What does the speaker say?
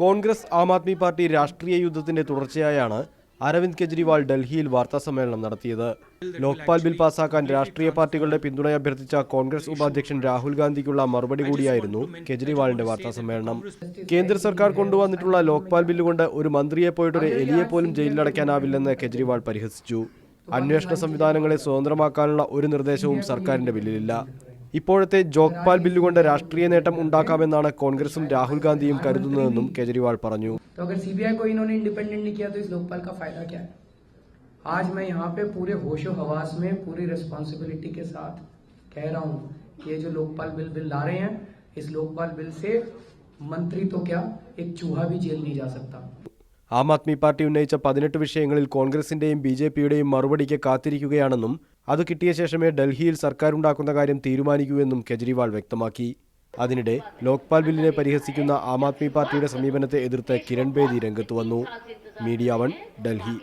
Congress Aam Aadmi party രാഷ്ട്രീയ യുദ്ധത്തിന്റെ തുടർച്ചയായാണ് അരവിന്ദ് കെജ്രിവാൾ ഡൽഹിയിൽ വാർത്താസമ്മേളനം നടത്തിയത്. ലോക്പാൽ ബിൽ പാസാക്കാൻ രാഷ്ട്രീയ പാർട്ടികളുടെ പിന്തുണ അഭ്യർത്ഥിച്ച കോൺഗ്രസ് ഉപാധ്യക്ഷൻ രാഹുൽ ഗാന്ധിക്കുള്ള മറുപടി കൂടിയായിരുന്നു കെജ്രിവാളിന്റെ വാർത്താസമ്മേളനം. കേന്ദ്ര സർക്കാർ കൊണ്ടുവന്നിട്ടുള്ള ലോക്പാൽ ബില്ലുകൊണ്ട് ഒരു മന്ത്രിയെ പോയിട്ടൊരു എലിയെ പോലും ജയിലിലടയ്ക്കാനാവില്ലെന്ന് കെജ്രിവാൾ പരിഹസിച്ചു. അന്വേഷണ സംവിധാനങ്ങളെ സ്വതന്ത്രമാക്കാനുള്ള ഒരു നിർദ്ദേശവും സർക്കാരിന്റെ ബില്ലിലില്ല. ഇപ്പോഴത്തെ ലോക്പാൽ ബില്ലുകൊണ്ട് രാഷ്ട്രീയ നേട്ടം ഉണ്ടാക്കാമെന്നാണ് കോൺഗ്രസും രാഹുൽ ഗാന്ധിയും കരുതുന്നതെന്നും കെജ്രിവാൾ പറഞ്ഞു. अगर सीबीआई को इन्होंने इंडिपेंडेंट नहीं किया तो इस लोकपाल का फायदा क्या है? आज मैं यहाँ पे पूरे होशो हवास में पूरी रिस्पांसिबिलिटी के साथ कह रहा हूँ कि ये जो लोकपाल बिल ला रहे हैं, इस लोकपाल बिल से मंत्री तो क्या एक चूहा भी जेल नहीं जा सकता. ആം ആദ്മി പാർട്ടി ഉന്നയിച്ച 18 വിഷയങ്ങളിൽ കോൺഗ്രസിന്റെയും ബിജെപിയുടെയും മറുപടിക്ക് കാത്തിരിക്കുകയാണെന്നും അത് കിട്ടിയ ശേഷമേ ഡൽഹിയിൽ സർക്കാരുണ്ടാക്കുന്ന കാര്യം തീരുമാനിക്കൂവെന്നും കെജ്രിവാൾ വ്യക്തമാക്കി. അതിനിടെ ലോക്പാൽ ബില്ലിനെ പരിഹസിക്കുന്ന ആം ആദ്മി പാർട്ടിയുടെ സമീപനത്തെ എതിർത്ത് കിരൺ ബേദി രംഗത്ത് വന്നു. മീഡിയ 1 ഡൽഹി.